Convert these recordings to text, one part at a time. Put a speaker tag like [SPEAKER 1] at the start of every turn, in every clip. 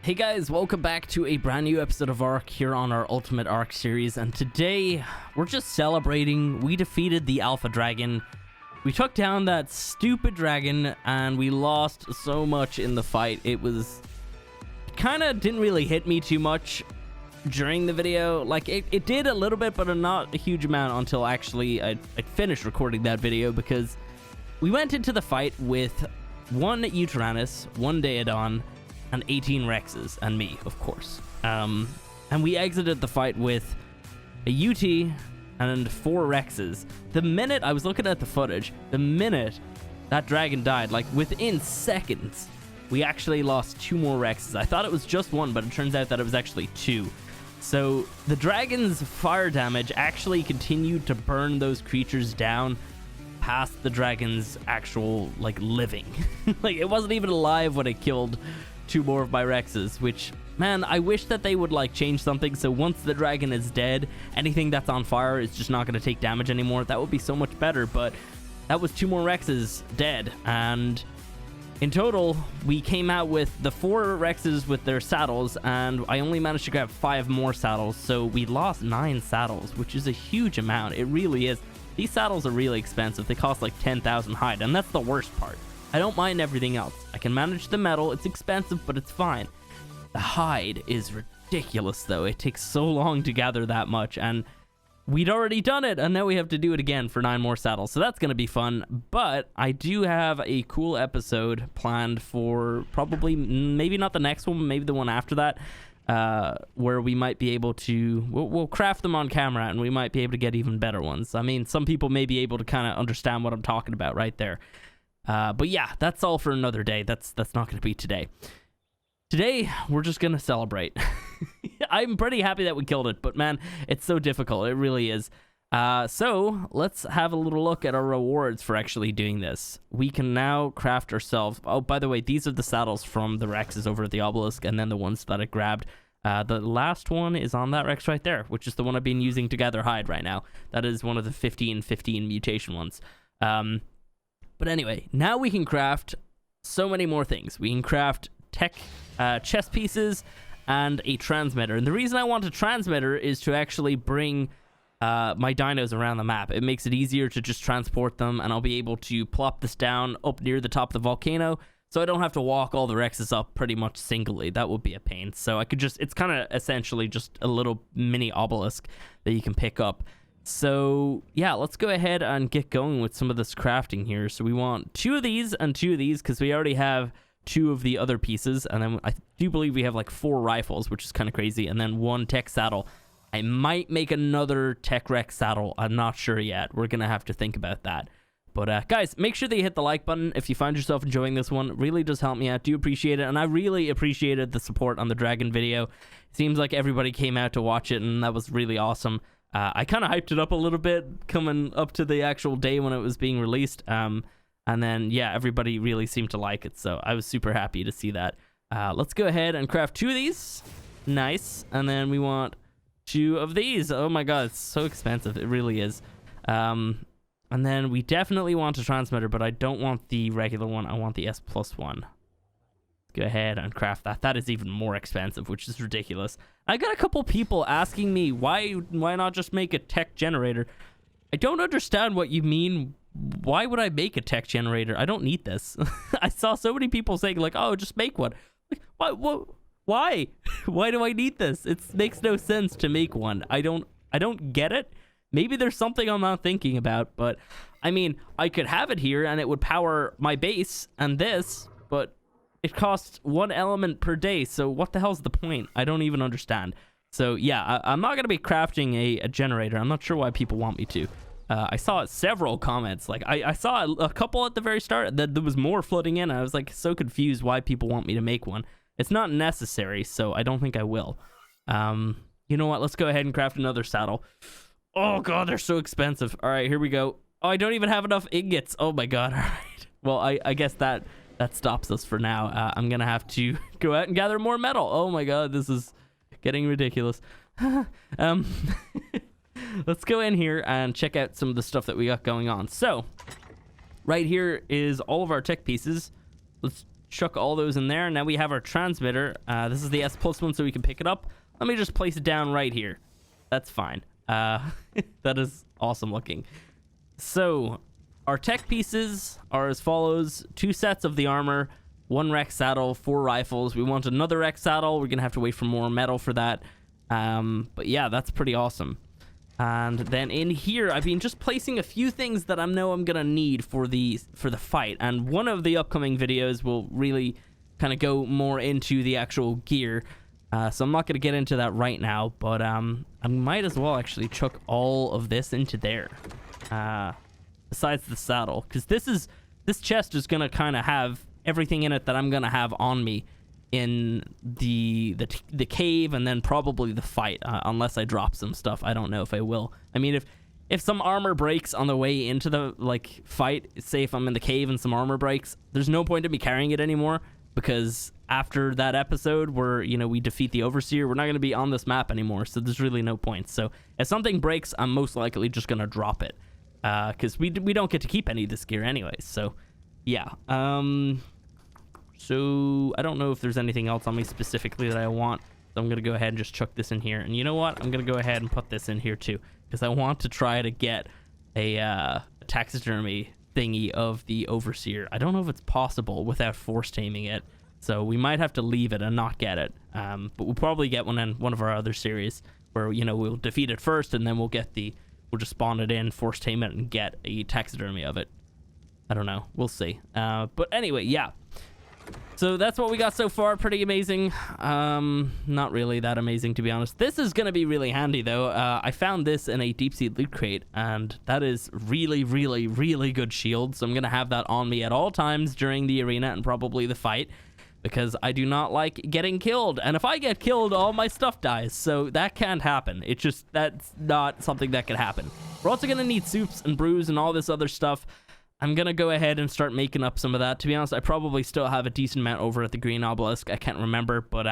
[SPEAKER 1] Hey guys, welcome back to a brand new episode of Ark here on our Ultimate Ark series, and today we're just celebrating. We defeated the Alpha Dragon. We took down that stupid dragon and we lost so much in the fight. It kind of didn't really hit me too much during the video. Like it did a little bit, but not a huge amount until actually I'd finished recording that video, because we went into the fight with one Uteranus, one Daedon, and 18 Rexes, and me, of course. And we exited the fight with a UT and 4 Rexes. The minute I was looking at the footage, the minute that dragon died, like within seconds, we actually lost 2 more Rexes. I thought it was just 1, but it turns out that it was actually 2. So the dragon's fire damage actually continued to burn those creatures down past the dragon's actual, like, living. Like, it wasn't even alive when it killed 2 more of my Rexes, which, man, I wish that they would, like, change something so once the dragon is dead, anything that's on fire is just not going to take damage anymore. That would be so much better, but that was 2 more Rexes dead, and in total, we came out with the 4 Rexes with their saddles, and I only managed to grab 5 more saddles, so we lost 9 saddles, which is a huge amount. It really is. These saddles are really expensive. They cost like 10,000 hide, and that's the worst part. I don't mind everything else. I can manage the metal. It's expensive, but it's fine. The hide is ridiculous, though. It takes so long to gather that much, and we'd already done it, and now we have to do it again for 9 more saddles, so that's going to be fun. But I do have a cool episode planned for probably, maybe not the next one, maybe the one after that, where we might be able to, we'll craft them on camera, and we might be able to get even better ones. I mean, some people may be able to kind of understand what I'm talking about right there. But yeah, that's all for another day. That's not going to be today. Today, we're just going to celebrate. I'm pretty happy that we killed it, but man, it's so difficult. It really is. So let's have a little look at our rewards for actually doing this. We can now craft ourselves. Oh, by the way, these are the saddles from the Rexes over at the obelisk, and then the ones that I grabbed. The last one is on that Rex right there, which is the one I've been using to gather hide right now. That is one of the 15 mutation ones. But anyway, now we can craft so many more things. We can craft TEK chess pieces and a transmitter. And the reason I want a transmitter is to actually bring my dinos around the map. It makes it easier to just transport them, and I'll be able to plop this down up near the top of the volcano, so I don't have to walk all the Rexes up pretty much singly. That would be a pain. So I could just, it's kind of essentially just a little mini obelisk that you can pick up. So yeah, let's go ahead and get going with some of this crafting here. So we want 2 of these and 2 of these, because we already have 2 of the other pieces, and then I do believe we have like 4 rifles, which is kind of crazy, and then 1 TEK saddle. I might make another TEK Rex saddle. I'm not sure yet. We're gonna have to think about that. But guys, make sure that you hit the like button if you find yourself enjoying this one. It really does help me out. Do appreciate it, and I really appreciated the support on the dragon video. It seems like everybody came out to watch it, and that was really awesome. I kind of hyped it up a little bit coming up to the actual day when it was being released. And then, yeah, everybody really seemed to like it. So I was super happy to see that. Let's go ahead and craft 2 of these. Nice. And then we want 2 of these. Oh my god, it's so expensive. It really is. And then we definitely want a transmitter, but I don't want the regular one. I want the S+ one. Go ahead and craft that. That is even more expensive, which is ridiculous. I got a couple people asking me why not just make a TEK generator. I don't understand what you mean. Why would I make a TEK generator? I don't need this. I saw so many people saying like, "Oh, just make one." Like, why? Why do I need this? It makes no sense to make one. I don't get it. Maybe there's something I'm not thinking about, but I mean, I could have it here and it would power my base and this, but it costs 1 element per day, so what the hell's the point? I don't even understand. So yeah, I'm not going to be crafting a generator. I'm not sure why people want me to. I saw several comments. Like, I saw a couple at the very start that there was more flooding in. I was like so confused why people want me to make one. It's not necessary, so I don't think I will. You know what? Let's go ahead and craft another saddle. Oh god, they're so expensive. All right, here we go. Oh, I don't even have enough ingots. Oh my god. All right. Well, I guess that stops us for now. I'm gonna have to go out and gather more metal. Oh my god, this is getting ridiculous. Let's go in here and check out some of the stuff that we got going on. So right here is all of our TEK pieces. Let's chuck all those in there. Now we have our transmitter. This is the S plus one, so we can pick it up. Let me just place it down right here. That's fine. That is awesome looking. So our tech pieces are as follows: 2 sets of the armor, 1 Rex saddle, 4 rifles. We want another Rex saddle. We're gonna have to wait for more metal for that. But yeah, that's pretty awesome. And then in here, I've been just placing a few things that I know I'm gonna need for the fight. And one of the upcoming videos will really kind of go more into the actual gear. So I'm not gonna get into that right now, but I might as well actually chuck all of this into there. Besides the saddle, because this chest is gonna kind of have everything in it that I'm gonna have on me in the cave, and then probably the fight, unless I drop some stuff. I don't know if I will. I mean, if some armor breaks on the way into the fight, say if I'm in the cave and some armor breaks, there's no point in me carrying it anymore, because after that episode where we defeat the overseer, we're not going to be on this map anymore, so there's really no point. So if something breaks, I'm most likely just going to drop it, because we don't get to keep any of this gear anyways. So yeah. So I don't know if there's anything else on me specifically that I want. So I'm going to go ahead and just chuck this in here. And you know what? I'm going to go ahead and put this in here too, because I want to try to get a taxidermy thingy of the overseer. I don't know if it's possible without force taming it. So we might have to leave it and not get it. But we'll probably get one in one of our other series where, we'll defeat it first, and then we'll just spawn it in, force tame it, and get a taxidermy of it. I don't know. We'll see. But anyway, yeah. So that's what we got so far. Pretty amazing. Not really that amazing, to be honest. This is going to be really handy, though. I found this in a deep sea loot crate, and that is really, really, really good shield. So I'm going to have that on me at all times during the arena and probably the fight, because I do not like getting killed. And if I get killed, all my stuff dies. So that can't happen. That's not something that can happen. We're also going to need soups and brews and all this other stuff. I'm going to go ahead and start making up some of that. To be honest, I probably still have a decent amount over at the Green Obelisk. I can't remember, but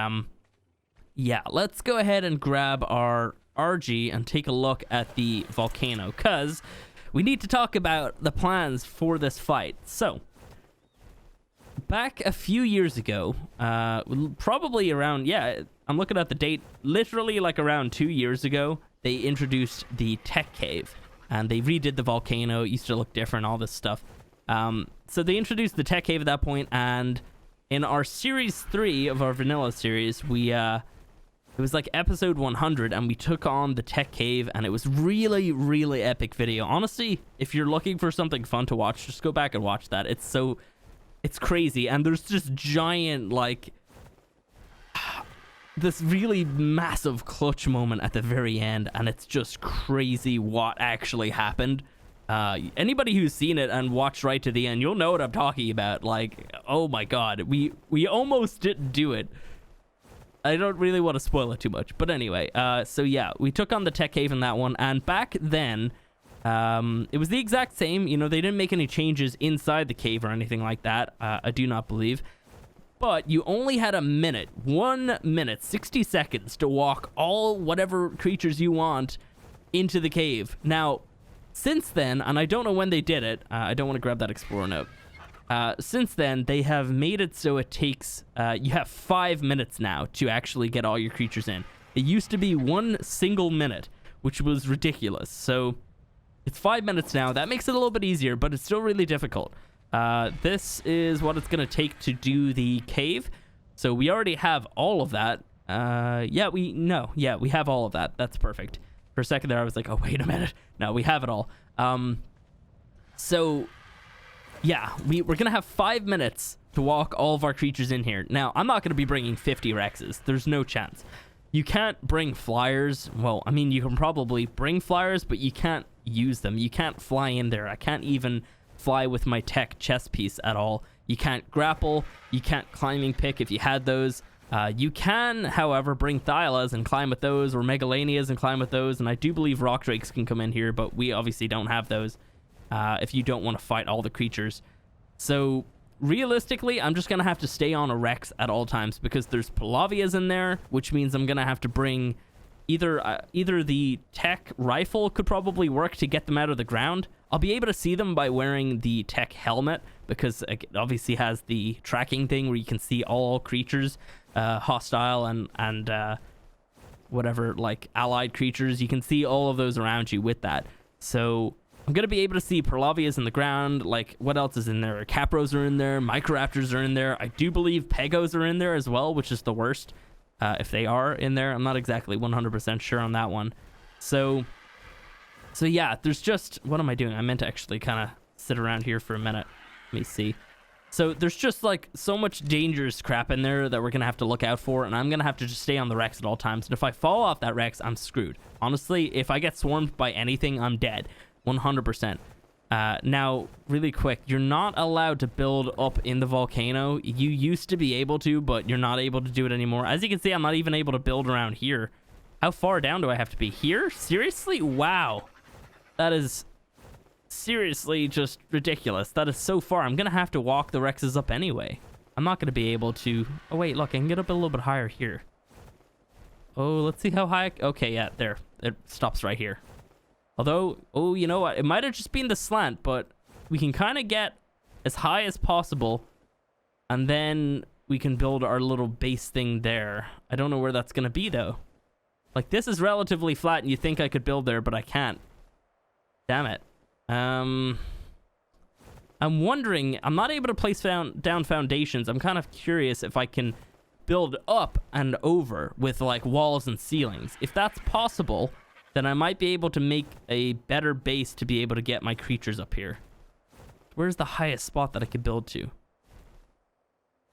[SPEAKER 1] yeah, let's go ahead and grab our RG and take a look at the volcano, because we need to talk about the plans for this fight. So, back a few years ago, probably around, I'm looking at the date, literally around 2 years ago, they introduced the TEK cave. And they redid the volcano. It used to look different, all this stuff. So they introduced the TEK cave at that point, and in our series 3 of our vanilla series, it was episode 100, and we took on the TEK cave, and it was really, really epic video. Honestly, if you're looking for something fun to watch, just go back and watch that. It's crazy, and there's just giant this really massive clutch moment at the very end, and it's just crazy what actually happened. Anybody who's seen it and watched right to the end, you'll know what I'm talking about. Oh my god, we almost didn't do it. I don't really want to spoil it too much, but anyway, so yeah, we took on the TEK cave in that one, and back then it was the exact same. They didn't make any changes inside the cave or anything like that. I do not believe. But you only had 1 minute, 60 seconds to walk all whatever creatures you want into the cave. Now, since then, and I don't know when they did it, I don't want to grab that Explorer note. Since then, they have made it so it takes, you have 5 minutes now to actually get all your creatures in. It used to be 1 single minute, which was ridiculous. So it's 5 minutes now. That makes it a little bit easier, but it's still really difficult. This is what it's going to take to do the cave. So we already have all of that. We have all of that. That's perfect. For a second there, I was like, oh, wait a minute. No, we have it all. So yeah, we're going to have 5 minutes to walk all of our creatures in here. Now, I'm not going to be bringing 50 Rexes. There's no chance. You can't bring flyers. Well, I mean, you can probably bring flyers, but you can't use them. You can't fly in there. I can't even fly with my TEK chest piece at all. You can't grapple. You can't climbing pick if you had those. You can, however, bring Thyalas and climb with those, or Megalanias and climb with those, and I do believe Rock Drakes can come in here, but we obviously don't have those if you don't want to fight all the creatures. So realistically, I'm just going to have to stay on a Rex at all times, because there's Palavias in there, which means I'm going to have to bring either the TEK rifle could probably work to get them out of the ground. I'll be able to see them by wearing the TEK helmet, because it obviously has the tracking thing where you can see all creatures, hostile and whatever, like allied creatures. You can see all of those around you with that. So I'm gonna be able to see Perlavias in the ground. Like, what else is in there? Capros are in there, Microraptors are in there. I do believe Pegos are in there as well, which is the worst. If they are in there, I'm not exactly 100% sure on that one. So yeah, there's just, what am I doing? I meant to actually kind of sit around here for a minute. Let me see. So there's just like so much dangerous crap in there that we're gonna have to look out for, and I'm gonna have to just stay on the Rex at all times. And if I fall off that Rex, I'm screwed. Honestly, if I get swarmed by anything, I'm dead. 100%. Now, really quick, you're not allowed to build up in the volcano. You used to be able to, but you're not able to do it anymore. As you can see, I'm not even able to build around here. How far down do I have to be? Here? Seriously? Wow. That is seriously just ridiculous. That is so far. I'm gonna have to walk the Rexes up anyway. I'm not gonna be able to... Oh, wait, look, I can get up a little bit higher here. Oh, let's see how high... Okay, yeah, there. It stops right here. Although, oh, you know what? It might have just been the slant, but we can kind of get as high as possible, and then we can build our little base thing there. I don't know where that's going to be, though. Like, this is relatively flat, and you think I could build there, but I can't. Damn it. I'm wondering... I'm not able to place down foundations. I'm kind of curious if I can build up and over with, like, walls and ceilings. If that's possible... then I might be able to make a better base to be able to get my creatures up here. Where's the highest spot that I could build to?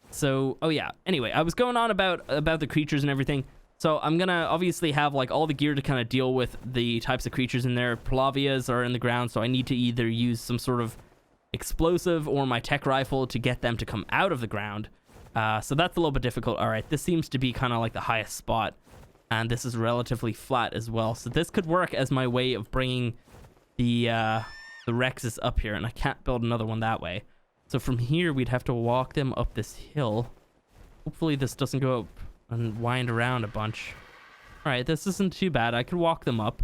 [SPEAKER 1] So, oh yeah. Anyway, I was going on about the creatures and everything. So I'm gonna obviously have like all the gear to kind of deal with the types of creatures in there. Perlavias are in the ground, so I need to either use some sort of explosive or my TEK rifle to get them to come out of the ground. So that's a little bit difficult. All right, this seems to be kind of like the highest spot. And this is relatively flat as well. So this could work as my way of bringing the Rexes up here. And I can't build another one that way. So from here, we'd have to walk them up this hill. Hopefully this doesn't go up and wind around a bunch. All right, this isn't too bad. I could walk them up.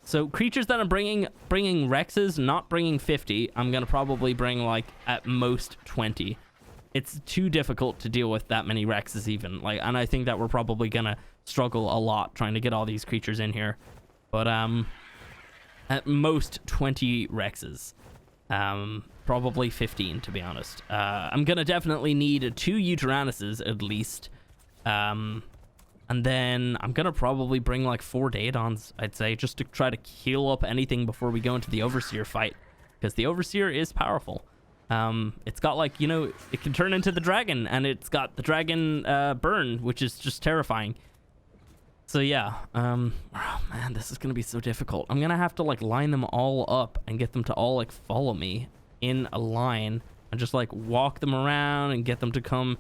[SPEAKER 1] So creatures that I'm bringing Rexes, not bringing 50. I'm going to probably bring like at most 20. It's too difficult to deal with that many Rexes even. Like, and I think that we're probably going to struggle a lot trying to get all these creatures in here. But at most 20 Rexes. Probably 15 to be honest. I'm gonna definitely need 2 Utyrannuses at least. And then I'm gonna probably bring like 4 Daedons, I'd say, just to try to heal up anything before we go into the Overseer fight. Because the Overseer is powerful. It's got like, you know, it can turn into the dragon, and it's got the dragon burn, which is just terrifying. So yeah, oh man, this is gonna be so difficult. I'm gonna have to like line them all up and get them to all like follow me in a line and just like walk them around and get them to come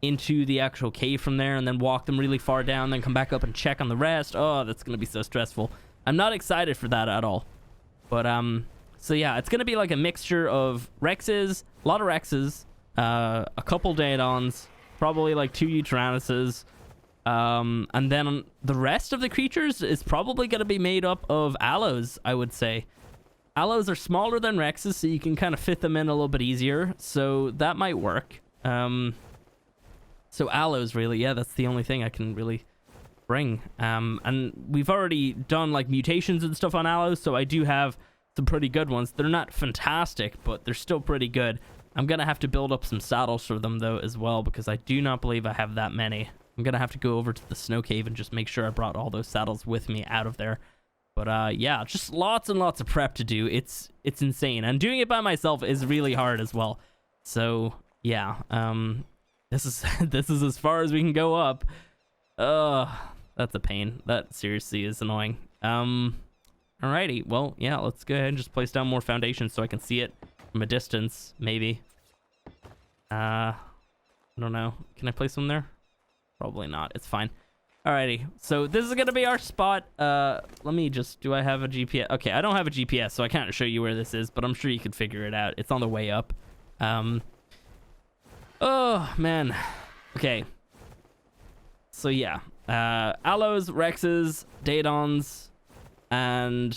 [SPEAKER 1] into the actual cave from there, and then walk them really far down, then come back up and check on the rest. Oh, that's gonna be so stressful. I'm not excited for that at all. But so yeah, it's gonna be like a mixture of Rexes, a lot of Rexes, a couple Daedons, probably like 2 Utyrannuses. And then the rest of the creatures is probably going to be made up of Allos, I would say. Allos are smaller than Rexes, so you can kind of fit them in a little bit easier. So that might work. So Allos, really, yeah, that's the only thing I can really bring. And we've already done like mutations and stuff on Allos, so I do have some pretty good ones. They're not fantastic, but they're still pretty good. I'm going to have to build up some saddles for them, though, as well, because I do not believe I have that many. I'm gonna have to go over to the snow cave and just make sure I brought all those saddles with me out of there. But yeah, just lots and lots of prep to do. It's insane, and doing it by myself is really hard as well. So yeah, this is as far as we can go up. That's a pain. That seriously is annoying. Alrighty, well yeah, let's go ahead and just place down more foundations so I can see it from a distance, maybe. I don't know. Can I place them there? Probably not. It's fine. Alrighty. So this is gonna be our spot. Let me just... Do I have a GPS? Okay, I don't have a GPS, so I can't show you where this is, but I'm sure you could figure it out. It's on the way up. Oh, man. Okay. So yeah. Allos, Rexes, Daedons, and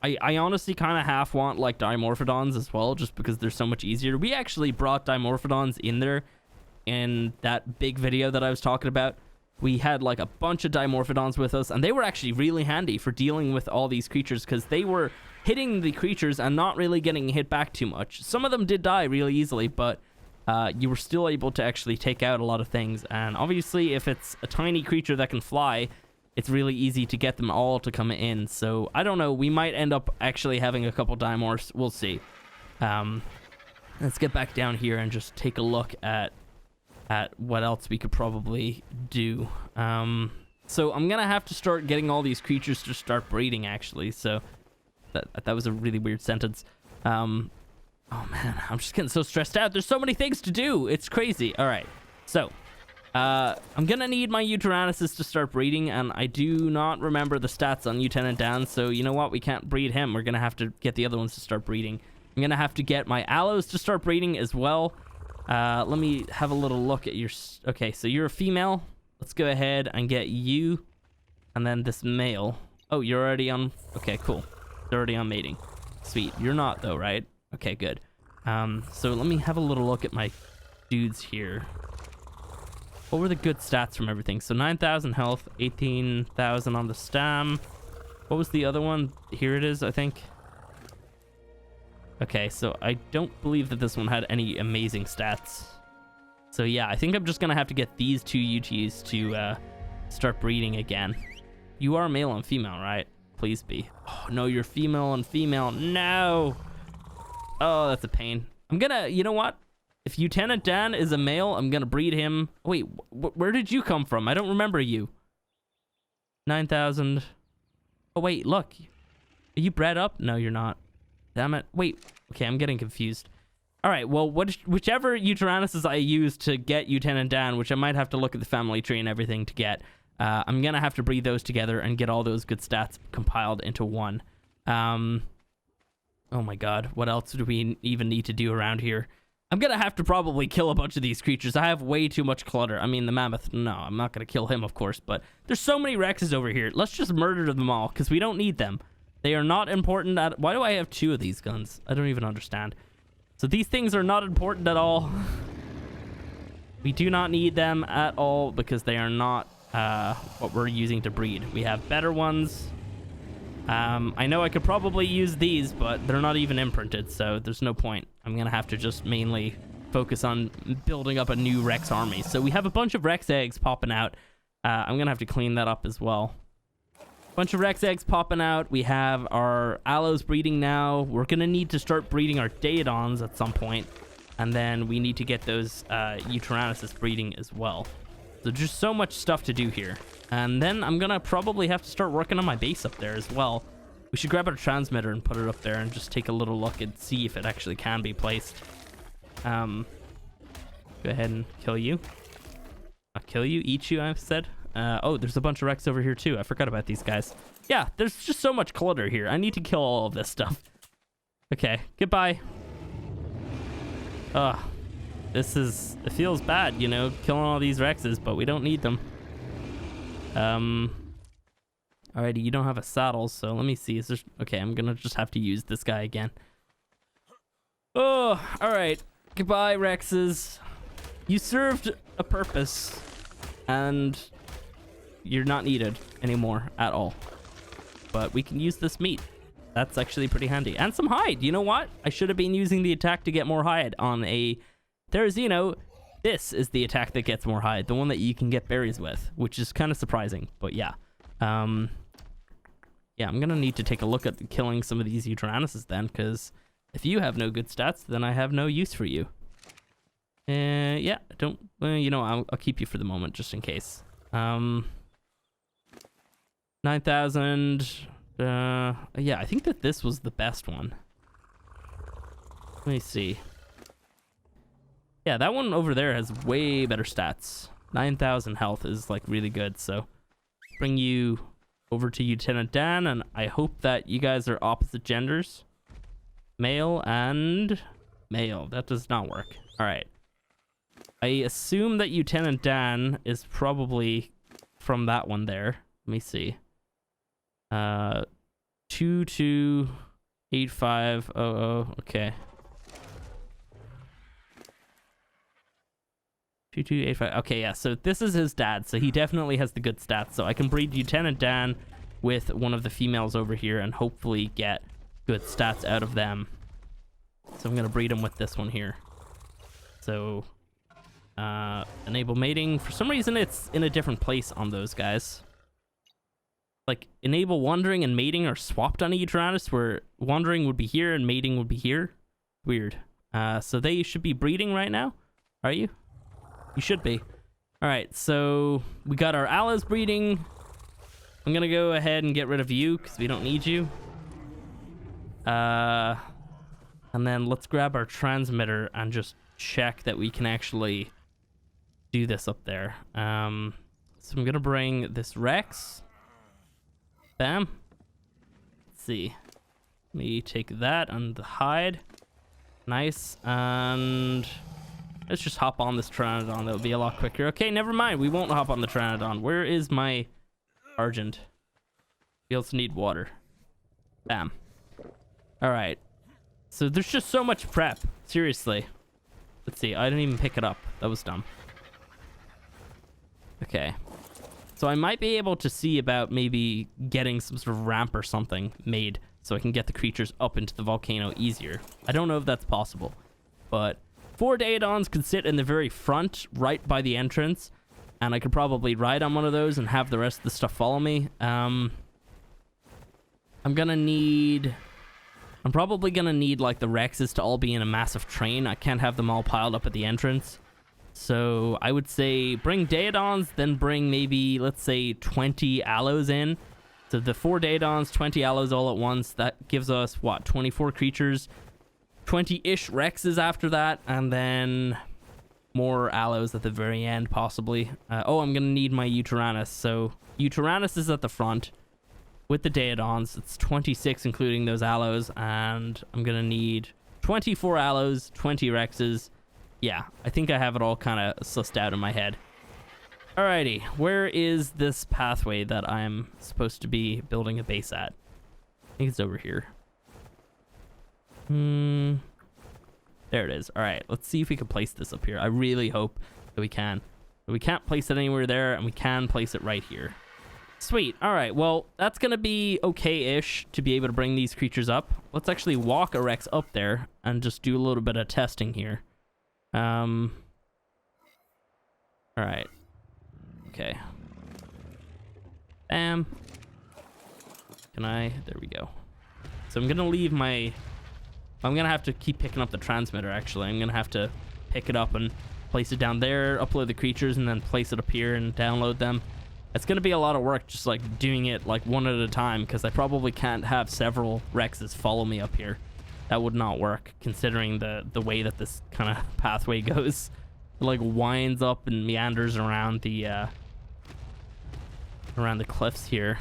[SPEAKER 1] I honestly kind of half want like Dimorphodons as well, just because they're so much easier. We actually brought Dimorphodons in there in that big video that I was talking about. We had like a bunch of Dimorphodons with us, and they were actually really handy for dealing with all these creatures, because they were hitting the creatures and not really getting hit back too much. Some of them did die really easily, but you were still able to actually take out a lot of things. And obviously, if it's a tiny creature that can fly, it's really easy to get them all to come in. So I don't know, we might end up actually having a couple Dimorphs. We'll see. Let's get back down here and just take a look at what else we could probably do. So I'm gonna have to start getting all these creatures to start breeding, actually. So that was a really weird sentence. Oh man, I'm just getting so stressed out. There's so many things to do. It's crazy. All right, so I'm gonna need my Utyrannuses to start breeding, and I do not remember the stats on Lieutenant Dan, so you know what, we can't breed him. We're gonna have to get the other ones to start breeding. I'm gonna have to get my Aloes to start breeding as well. Let me have a little look at your... Okay, so you're a female. Let's go ahead and get you, and then this male. Oh, you're already on... Okay, cool. They're already on mating. Sweet. You're not, though, right? Okay, good. So let me have a little look at my dudes here. What were the good stats from everything? So 9,000 health, 18,000 on the stam. What was the other one? Here it is, I think. Okay, so I don't believe that this one had any amazing stats. So yeah, I think I'm just gonna have to get these two UTs to start breeding again. You are male and female, right? Please be. Oh no, you're female and female. No! Oh, that's a pain. I'm gonna, you know what? If Lieutenant Dan is a male, I'm gonna breed him. Wait, where did you come from? I don't remember you. 9,000. Oh wait, look. Are you bred up? No, you're not. Damn it. Wait. Okay, I'm getting confused. All right, well, whichever Utyrannuses I use to get Lieutenant Dan, which I might have to look at the family tree and everything to get, I'm going to have to breed those together and get all those good stats compiled into one. Oh my god, what else do we even need to do around here? I'm going to have to probably kill a bunch of these creatures. I have way too much clutter. I mean, the mammoth, no, I'm not going to kill him, of course, but there's so many Rexes over here. Let's just murder them all, because we don't need them. They are not important at... Why do I have two of these guns? I don't even understand. So these things are not important at all. We do not need them at all because they are not what we're using to breed. We have better ones. I know I could probably use these, but they're not even imprinted, so there's no point. I'm going to have to just mainly focus on building up a new Rex army. So we have a bunch of Rex eggs popping out. I'm going to have to clean that up as well. Bunch of Rex eggs popping out. We have our Aloes breeding now. We're going to need to start breeding our Daedons at some point. And then we need to get those Utyrannuses breeding as well. So just so much stuff to do here. And then I'm going to probably have to start working on my base up there as well. We should grab our transmitter and put it up there and just take a little look and see if it actually can be placed. Go ahead and kill you. I'll kill you, eat you, I've said. Oh, there's a bunch of Rex over here too. I forgot about these guys. Yeah, there's just so much clutter here. I need to kill all of this stuff. Okay, goodbye. Ugh. It feels bad, you know, killing all these Rexes, but we don't need them. Alrighty, you don't have a saddle, so let me see. Is there... Okay, I'm gonna just have to use this guy again. Oh, alright. Goodbye, Rexes. You served a purpose, and... you're not needed anymore at all. But we can use this meat. That's actually pretty handy. And some hide. You know what? I should have been using the attack to get more hide on a... There's, you know, this is the attack that gets more hide. The one that you can get berries with, which is kind of surprising. But yeah. Yeah, I'm going to need to take a look at killing some of these Utyrannuses then, because if you have no good stats, then I have no use for you. Yeah, don't... you know, I'll keep you for the moment, just in case. 9,000. Yeah, I think that this was the best one. Let me see. Yeah, that one over there has way better stats. 9,000 health is like really good. So bring you over to Lieutenant Dan, and I hope that you guys are opposite genders. Male and male. That does not work. All right. I assume that Lieutenant Dan is probably from that one there. Let me see. 2 228500. Okay. 2285. Okay, yeah. So this is his dad. So he definitely has the good stats. So I can breed Lieutenant Dan with one of the females over here and hopefully get good stats out of them. So I'm gonna breed him with this one here. So enable mating. For some reason it's in a different place on those guys. Like enable wandering and mating are swapped on Euteranus, where wandering would be here and mating would be here. Weird. So they should be breeding right now. Are you? You should be. All right, so we got our aloes breeding. I'm gonna go ahead and get rid of you because we don't need you. And then let's grab our transmitter and just check that we can actually do this up there. So I'm gonna bring this Rex. Bam. Let's see. Let me take that and the hide. Nice. And let's just hop on this Pteranodon. That'll be a lot quicker. Okay, never mind. We won't hop on the Pteranodon. Where is my Argent? We also need water. Bam. All right. So there's just so much prep. Seriously. Let's see. I didn't even pick it up. That was dumb. Okay. So I might be able to see about maybe getting some sort of ramp or something made so I can get the creatures up into the volcano easier. I don't know if that's possible, but 4 Daedons could sit in the very front right by the entrance, and I could probably ride on one of those and have the rest of the stuff follow me. I'm probably gonna need like the Rexes to all be in a massive train. I can't have them all piled up at the entrance. So I would say bring Daedons, then bring maybe, let's say, 20 aloes in. So the 4 Daedons, 20 aloes all at once. That gives us, what, 24 creatures? 20-ish Rexes after that, and then more aloes at the very end, possibly. Oh, I'm going to need my Euteranus. So Euteranus is at the front with the Daedons. It's 26, including those aloes, and I'm going to need 24 aloes, 20 Rexes. Yeah, I think I have it all kind of sussed out in my head. Alrighty, where is this pathway that I'm supposed to be building a base at? I think it's over here. There it is. Alright, let's see if we can place this up here. I really hope that we can. But we can't place it anywhere there, and we can place it right here. Sweet. Alright, well, that's going to be okay-ish to be able to bring these creatures up. Let's actually walk a Rex up there and just do a little bit of testing here. All right. Okay. Bam. Can I? There we go. So I'm gonna leave my. I'm gonna have to keep picking up the transmitter. Actually, I'm gonna have to pick it up and place it down there, upload the creatures, and then place it up here and download them. It's gonna be a lot of work, just like doing it like one at a time, because I probably can't have several Rexes follow me up here. That would not work, considering the way that this kind of pathway goes. It like winds up and meanders around the cliffs here.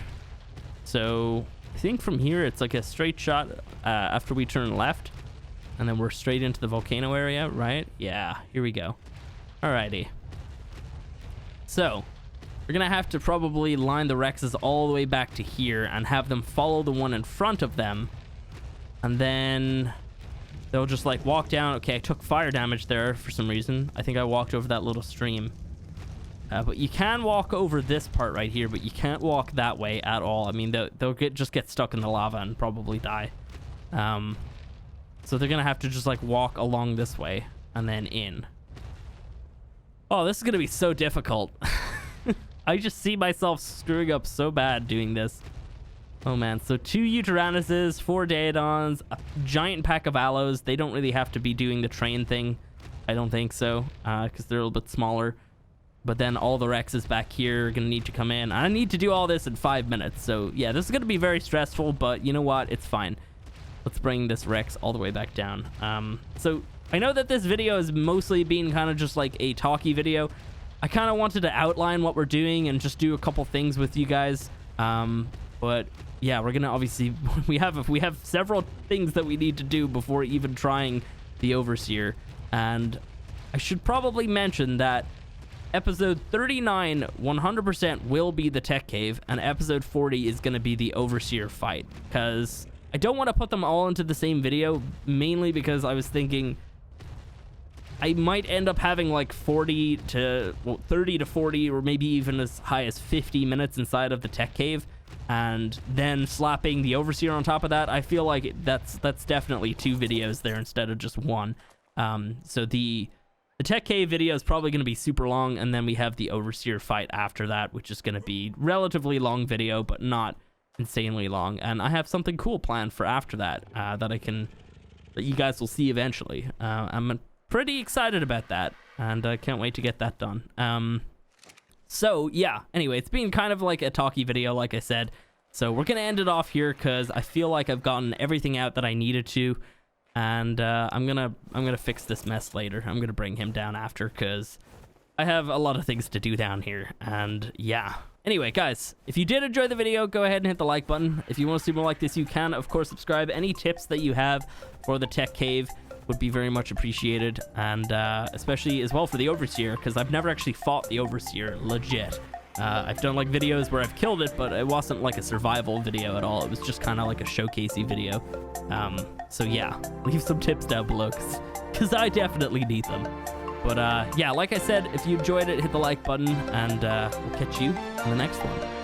[SPEAKER 1] So I think from here it's like a straight shot after we turn left, and then we're straight into the volcano area, right? Yeah, here we go. Alrighty. So we're gonna have to probably line the Rexes all the way back to here and have them follow the one in front of them. And then they'll just like walk down. Okay, I took fire damage there for some reason. I think I walked over that little stream. But you can walk over this part right here, but you can't walk that way at all. I mean, they'll just get stuck in the lava and probably die. So they're going to have to just like walk along this way and then in. Oh, this is going to be so difficult. I just see myself screwing up so bad doing this. Oh man, so 2 Euteranuses, 4 Daedons, a giant pack of aloes. They don't really have to be doing the train thing. I don't think so, because they're a little bit smaller. But then all the Rexes back here are going to need to come in. I need to do all this in 5 minutes. So yeah, this is going to be very stressful, but you know what? It's fine. Let's bring this Rex all the way back down. So I know that this video is mostly being kind of just like a talky video. I kind of wanted to outline what we're doing and just do a couple things with you guys. But yeah, we're gonna obviously we have several things that we need to do before even trying the Overseer. And I should probably mention that episode 39 100% will be the tech cave, and episode 40 is going to be the overseer fight, because I don't want to put them all into the same video, mainly because I was thinking I might end up having like 30 to 40, or maybe even as high as 50 minutes inside of the tech cave, and then slapping the overseer on top of that. I feel like that's definitely 2 videos there instead of just 1. So the tech cave video is probably going to be super long, and then we have the overseer fight after that, which is going to be relatively long video, but not insanely long. And I have something cool planned for after that, that you guys will see eventually. I'm pretty excited about that, and I can't wait to get that done. So yeah, anyway, it's been kind of like a talky video, like I said. So we're gonna end it off here because I feel like I've gotten everything out that I needed to. And I'm gonna fix this mess later. I'm gonna bring him down after, because I have a lot of things to do down here. And yeah, anyway guys, if you did enjoy the video, go ahead and hit the like button. If you want to see more like this, you can of course subscribe. Any tips that you have for the tech cave would be very much appreciated, and especially as well for the overseer, because I've never actually fought the overseer legit. I've done like videos where I've killed it, but it wasn't like a survival video at all. It was just kind of like a showcasey video. So yeah, leave some tips down below, because I definitely need them. But yeah, like I said, if you enjoyed it, hit the like button, and we'll catch you in the next one.